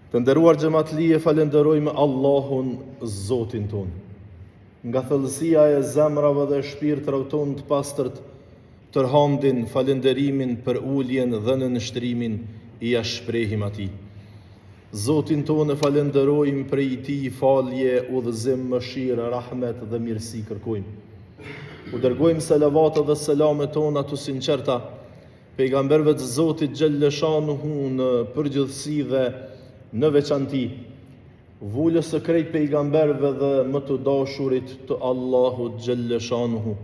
Të nderuar xhamatlie, falenderojmë Allahun Zotin ton. Nga thellësia e zemrave dhe shpirtrave ton të pastërt, tërhamdin, falenderimin për uljen dhe nënshtrimin i shprehim atij. Zotin ton e falenderojmë për i tij falje, udhëzim, mëshirë, rahmet dhe mirësi kërkojmë. U dërgojmë selavatë dhe selamet tona të sinqerta pejgamberëve të Zotit xhalleshanuhu në përgjithësi dhe në veçanti, vullës së krejt pejgamberëve dhe më të dashurit të Allahut xhalleshanuhu,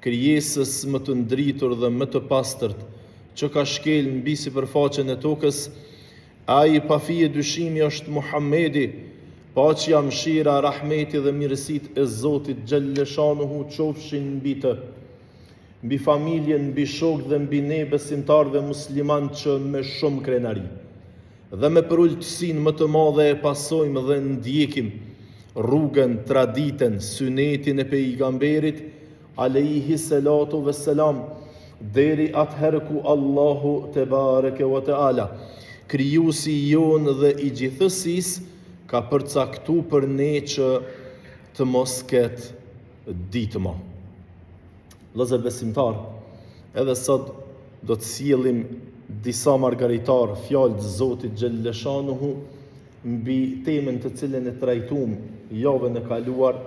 krijesës më të ndritur dhe më të pastërt, që ka shkel mbi sipërfaqen e tokës, ai pa fije dyshimi është Muhamedi, paqja, mëshira, rahmeti dhe mirësitë e Zotit xhalleshanuhu qofshin mbi të, mbi familjen, mbi shokët dhe mbi ne besimtarëve musliman që me shumë krenari dhe me përulltësinë më të madhe e pasojmë dhe ndjekim rrugën, traditën, sunetin e pejgamberit alayhi salatu vesselam, deri atëherë ku Allahu te bareke ve teala, krijuesi jon dhe i gjithësisë, ka përcaktuar për ne që të mos ketë ditë më. Vëllezër besimtar, edhe sot do të sjellim disa margaritar fjalë të Zotit xhalleshanuhu mbi temën të cilën e trajtuam javën e kaluar,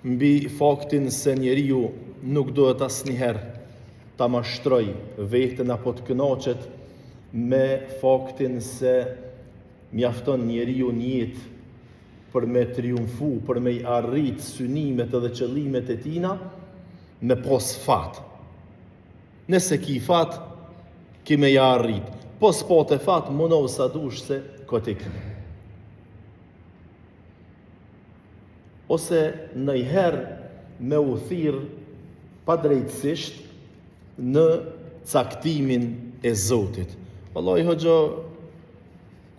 mbi faktin se njeriu nuk duhet asnjëherë ta mashtroj veten apo të kënaqet me faktin se mjafton njeriu një jetë për me triumfu, për me arrit synimet edhe qëllimet e tina me pos fat. Nëse ki fat, ki me ja arrit. Po s'po të fat, mënohë sa dush se këtë ki. Ose nëjherë me u thirë pa drejtësisht në caktimin e Zotit. Wallahi hoxha,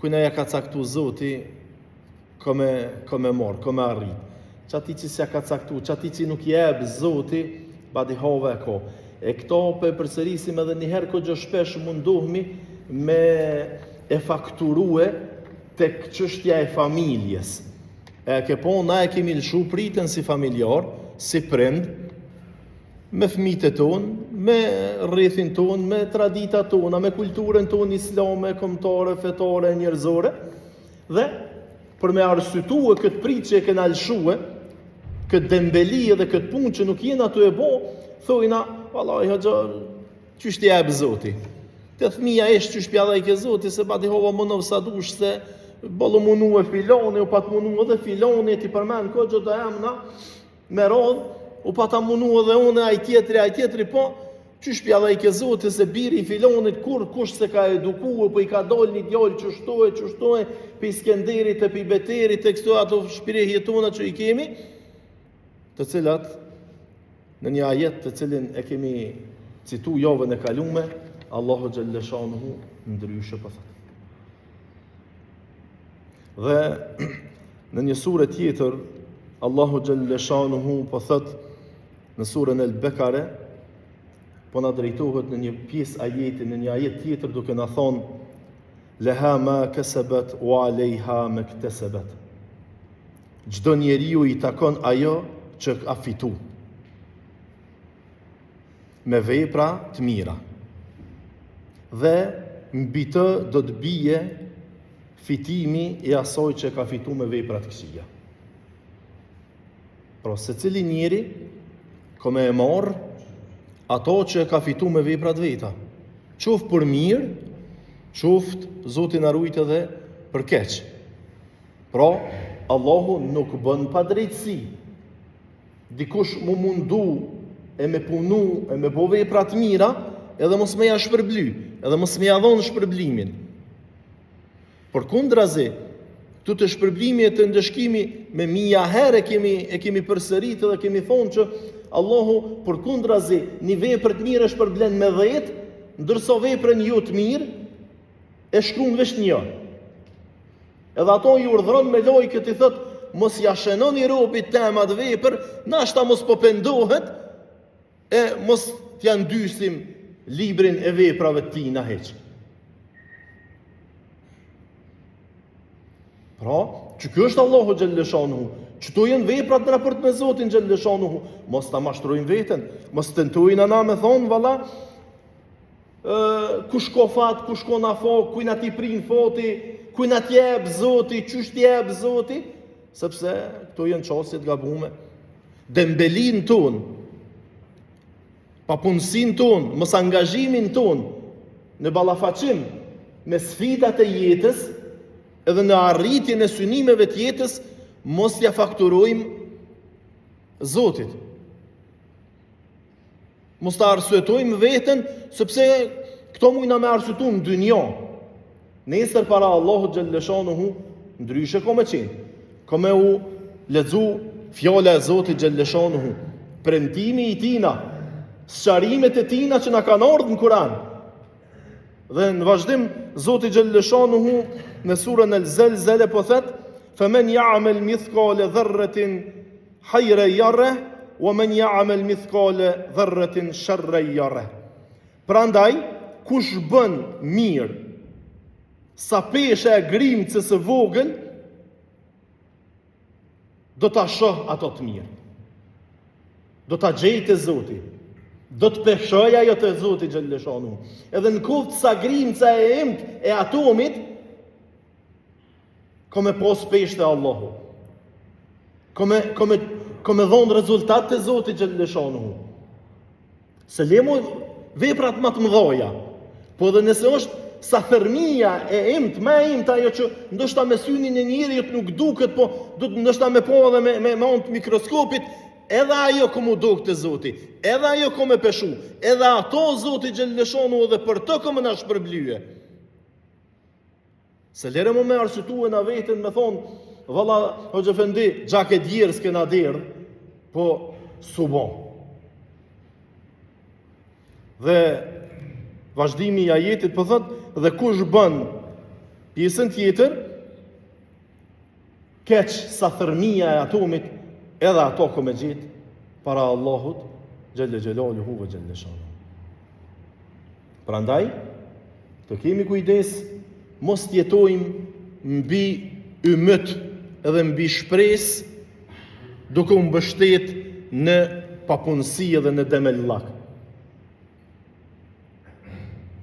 kujna ja ka caktu Zoti, kome morë, kome arrit. Qati që s'ja ka caktu, qati që nuk jebë Zoti, badi hove e ko. E këto për përsërisim edhe njëherë këtë shpesh mundohemi me e fakturue tek çështja e familjes. E ke po, na e kemi lëshu pritën si familjar, si prind, me fëmijët e tonë, me rrethin tonë, me traditat tona, me kulturën tonë islame, kombëtare, fetare, njerëzore, dhe për me arsytue këtë pritë që e kena lëshue, këtë dembeli dhe këtë punë që nuk jena të e bo, thojna, vallahi hoxha, qysh t'i jabë Zoti? Te fëmija eshtë qysh pja dhe i ke Zoti, se pa t'i hova mënov sa dush, se bëllë munu e filoni, u pa t'munu edhe filoni, ti përmen këtë gjë të emna, me rodh, u pa t'a munu edhe une, aj tjetri, po, qysh pja dhe i ke Zoti, se biri i filonit, kush se ka edukuar, po i ka dol një djallë qështoj, pe i Skenderit, e pe i Beterit, e kështu ato shpirehje tona që i kemi, të cilat në një ajet të cilin e kemi citu javën e kalume, Allahu xhalleshanuhu ndryshe po thot. Dhe në një sure tjetër, Allahu xhalleshanuhu po thot në surën El-Bekare, po na drejtohet në një pjesë ajeti, në një ajet tjetër duke na thonë leha ma kasabat wa alejha ma iktasabat. Çdo njeriu i takon ajo që ka fitu me vepra të mira, dhe mbi të do të bije fitimi i asaj që ka fitu me vepra të këqija. Pra secili njeri kome e marr ato që ka fitu me vepra të veta, qoftë për mirë, qoftë Zoti na ruajt edhe për keq. Pra Allahu nuk bën pa drejtësi. Dikush mu mundu e me punu, e me bo vepra të mira, edhe mos me ja shpërbly, edhe mos me ja dhonë shpërblimin. Por kundrazi, këtu të shpërblimi e të ndëshkimi me mija herë e kemi përsërit dhe kemi thonë që Allahu për kundrazi një vepër të mirë e shpërblen me 10, ndërsa veprën jo të mirë e shkruan vesh një. Edhe ato i urdhëron me lojë këtë i thotë, mos ja shenoni robit temat vepër, nashta mos po pendohet, e mos t'ja ndysim librin e veprave tina heq. Pra, që kjo është Allahu xhalleshanuhu, që to jenë veprat në raport me Zotin xhalleshanuhu, mos ta mashtrojmë veten, mos tentojnë ana me thonë valla, kush ko fat, kush ko na fok, kuj na ti prin foti, kuj na t'jep Zoti, qysh t'jep Zoti, sepse këto janë çështje të gabuara. Dembelin ton, papunësin ton, mos angazhimin ton në ballafaqim me sfidat e jetës, edhe në arritjen e synimeve të jetës, mos ja fakturojmë Zotit. Mos ta arsytojmë veten, sepse këto mujna me arsyetu në dynjë. Nesër para Allahut xhalleshanuhu, ndryshe ko me qenë. Ko me u lexu fjala e Zotit xhalleshanuhu, premtimi i tina, sqarimet e tina që na kanë ardhur në Kur'an. Dhe në vazhdim Zoti xhalleshanuhu në surën El-Zelzele po thot: "Faman ya'mal mithqala dharratin khayran yarah, wa man ya'mal mithqala dharratin sharran yarah." Prandaj, kush bën mirë sa peshe e grimcës së vogël, do ta shoh ato të mirë. Do ta gjejë te Zoti. Do të peshoj ajo te Zoti xhalleshanuhu. Edhe në kohë sa grimca e emt e atomit, ko me pos peshë te Allahu. Ko me dhonë rezultat te Zoti xhalleshanuhu. Se lemo veprat më të mëdha. Po edhe nëse është sa thërmia e emt, më e emt ajo që ndoshta me synin e njeriut nuk duket, po do të ndoshta me po edhe me anë të mikroskopit, edhe ajo ku mu duk te Zoti, edhe ajo ku me peshu, edhe ato Zoti xhalleshanuhu edhe për to ku më na shpërblye. Se lere më me arsyetu e na veten me thonë, valla, hoxha efendi, gjak e djerë s'kena derë, po subon. Dhe vazhdimi i ajetit po thot, dhe kush bën pjesën tjetër, keq sa thërmia e atomit, edhe ato ko me gjitë para Allahut xhelle xhelaluhu ve xhelleshanuhu. Prandaj, të kemi kujdes, mos jetojmë mbi ymët edhe mbi shpresë, duke u mbështet në papunësi edhe në demellak.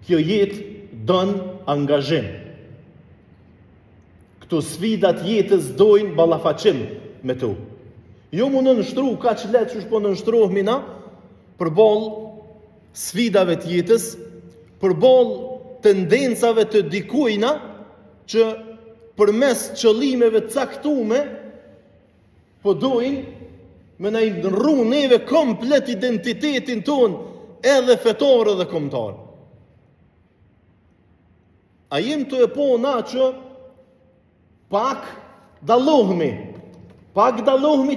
Kjo jetë don angazhim. Këto sfidat jetës dojnë ballafaqim me to. Jo më në nështru, ka që letë që shpo në nështruhmi na, përball sfidave të jetës, përball tendencave të dikujna, që përmes qëllimeve caktume, po dojnë me na i nërru neve komplet identitetin ton, edhe fetor edhe kombëtar. A jem të e po na që pak dallohmi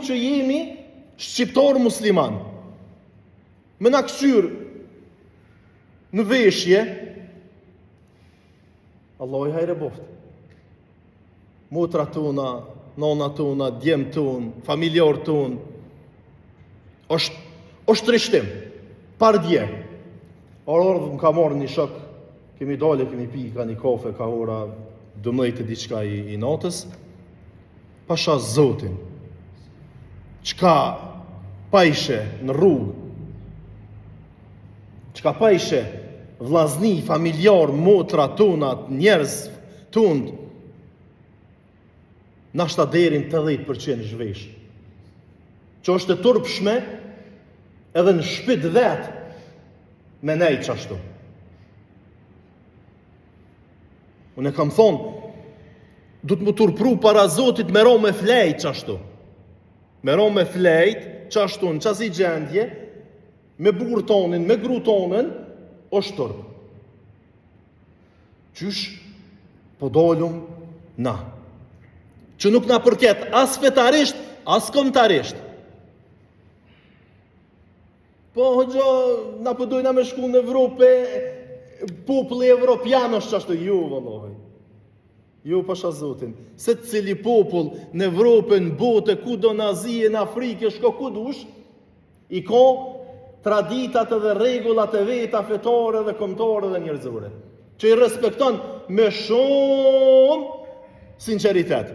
që jemi shqiptar musliman. Me na këshyr në veshje, Allah i hajre boft. Motra tona, nona tona, djem ton, familjar ton, është trishtim, par dje. Orë më ka marrë një shok, kemi dale, kemi pi, ka një kafe, ka ora 12 diçka i natës, pasha Zotin, qka pajshe në rrugë, qka pajshe vllazni, familjar, motra tonat, njerëz tund, nashta derin 80% zhvesh. Që është e turpshme edhe në shpit vet me nej qashtu. Unë e kam thonë, du të më turpru para Zotit me ro me flejt qashtu. Me ro me flejt qashtu në qasi gjendje, me burë tonin, me gru tonin, është turp. Qysh po dolum na. Që nuk na përket as fetarisht, as kombëtarisht. Po hoxha, na përdojna me shku në Evropë, populli evropian është qashtu, ju vëllohi. Ju pasha Zotin. Se cili popull në Evropë, në botë, ku do në Azije, në Afrike, shko ku dush, i ka traditat edhe regullat e veta fetare dhe kombëtare dhe njerëzore, që i respekton me shumë sinceritet.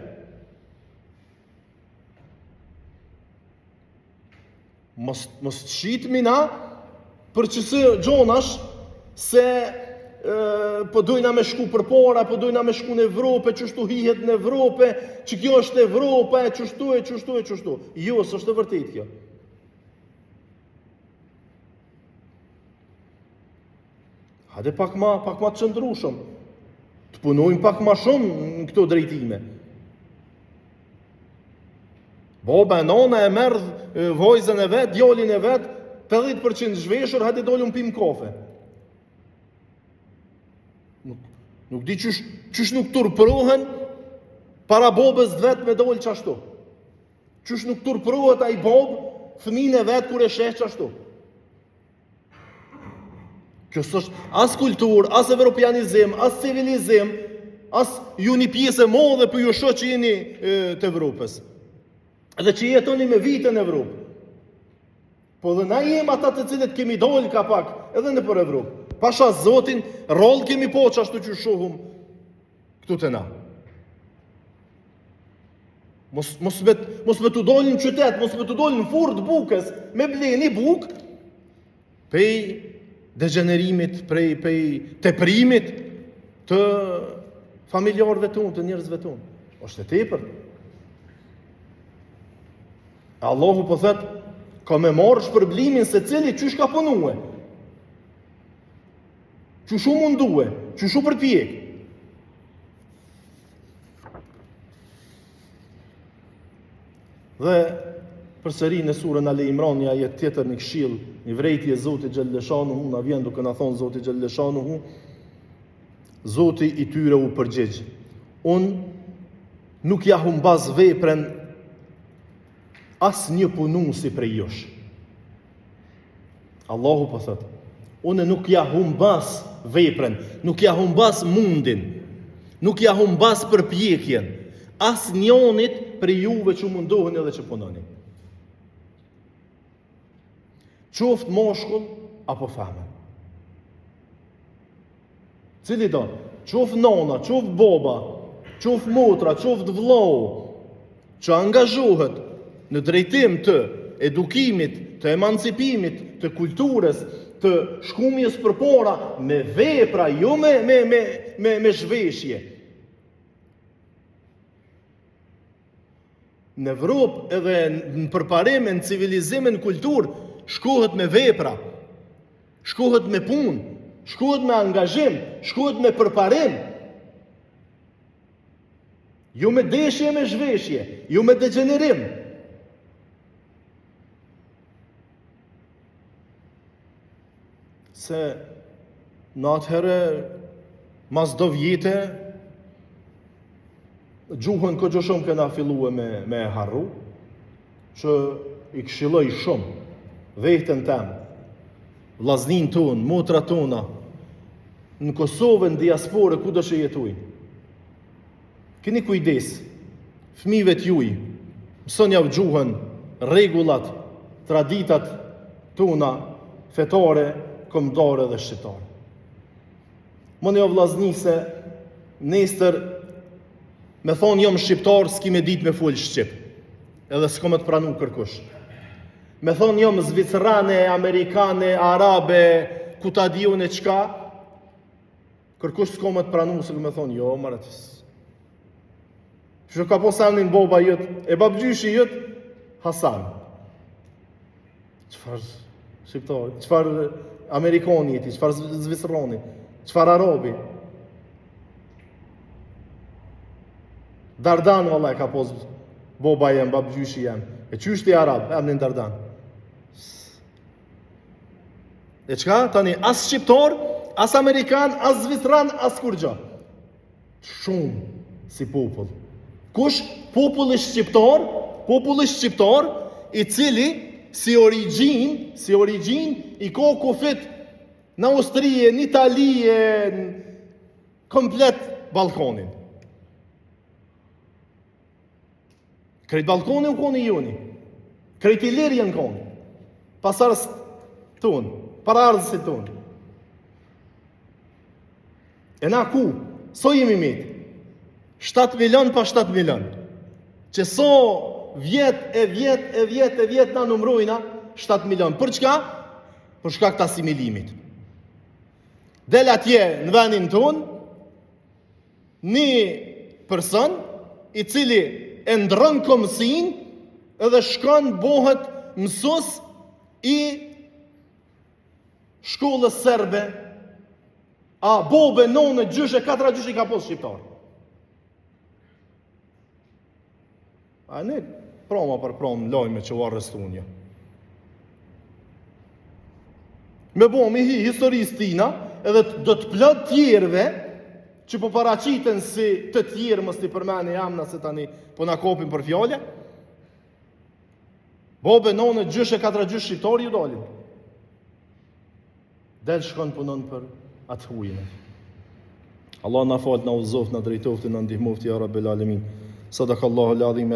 Mos të shitmi na për qësë gjonash se po dojna me shku për para, po dojna me shku në Evropë, qështu hihet në Evropë, që kjo është Evropa, qështu. Jo, s'është e vërtet kjo. Hajde pak ma të qëndrushëm, të punojmë pak ma shumë në këto drejtime. Baba e nona e merr vojzën e vet, djalin e vet, 50% zhveshur, hajde dolim pim kafe. Nuk di qysh nuk turprohen para babës vet me dol qashtu. Qysh nuk turprohet ai babë fëmijën e vet kur e sheh qashtu. Kjo s'është as kulturë, as evropianizim, as civilizim, as ju një pjesë e madhe për ju shoh që jeni të Evropës. Edhe që jetoni me vite në Evropë. Po dhe na jem ata të cilët kemi dol ka pak edhe në për Evropë. Pasha Zotin, rol kemi po qashtu që shohum këtu të na. Mos me të dolin në qytet, mos me të dolin në furë të bukës, me bleni bukë, pej degenerimit, prej teprimit të familjarëve tonë, të njerëzve tonë. Është e tepër. Allahu po thëtë, ka me marrë shpërblimin se cili qysh ka punue. Qyshu mundue, qyshu përpjek. Dhe përsëri në surën Ale Imran, një ajet tjetër në këshill, një vrejtje Zoti Gjellëshanuhu, na vjen duke na thonë Zoti Gjellëshanuhu, Zoti i tyre u përgjigj. Unë nuk ja humbas vepren as një punuesi prej jush. Allahu po thot, unë nuk ja humbas vepren, nuk ja humbas mundin, nuk ja humbas përpjekjen, as njonit prej juve që mundohen edhe që punoni. Qoft moshkull apo femër. Cili do? Qoft nona, qoft baba, qoft motra, qoft vllau, që angazhohet në drejtim të edukimit, të emancipimit, të kulturës, të shkumjes përpara, me vepra, jo me zhveshje. Në Evropë edhe në përparim, në civilizim, në kulturë, shkohet me vepra, shkohet me punë, shkohet me angazhim, shkohet me përparim. Jo me deshje, me zhveshje, jo me degenerim. Se në atëherë, mas do vjete, gjuhën këtë shumë këna filluë me harru, që i këshilloj shumë, vetën temë, vllaznin tonë, motra tona, në Kosovë, në diaspore, ku do që jetuj. Keni kujdes, fëmijëve t'juj, mësoni javë gjuhën, rregullat, traditat tona, fetare, kombëtare dhe shqiptare. Mëni o vllazni se nesër me thonë jam shqiptar, s'ki me dit me full shqip, edhe s'ko me të pranu kërkush. Me thonë jam zvicerane, amerikane, arabe, ku ta diun e qka, kërkush s'ko me të pranu, se me thonë jo, maratës. Që ka po sanin boba jëtë, e babgjyshi jëtë, Hasan. Qëfar shqiptari, qëfar amerikani jeti, qëfar zvicerani, qëfar arabi. Dardan valla ka pos boba jem, babgjyshi jem. E qyshti arab, emnin Dardan. E qka? Tani, as shqiptar, as amerikan, as zvicran, as kurgja. Shumë si popull. Kush? Populli shqiptar, i cili si origin, i ka kufit në Austrije, në Italije, komplet Balkanin. Krejt Balkanin u koni joni, krejt Ilirien koni, pasarës tonë, parardhësit tonë. E na ku? So jemi mitë? 7 milion pa 7 milion. Që so vjet na numrojna, 7 milion. Për çka? Për shkak të asimilimit. Del atje në vendin ton një person i cili e ndron komsin edhe shkon bëhet mësues i shkollës serbe, a bobe, none, gjyshe, 4 gjyshe ka posë shqiptar. A ne proma për prom lojme që u arrestunja. Me bom i hi historisë tina, edhe do të plot tjerëve që po paraqiten si të tjerë, mos t'i përmeni jamna se tani po na kopin për fjale. Bobe, none, gjyshe, 4 gjyshe shqiptar ju dalin. Del shkon punon për atë hujnë. Allah na fal, na uzoft, na drejtoft, na ndihmoft ya Rabbel Alamin. Sadakallahu al-azim.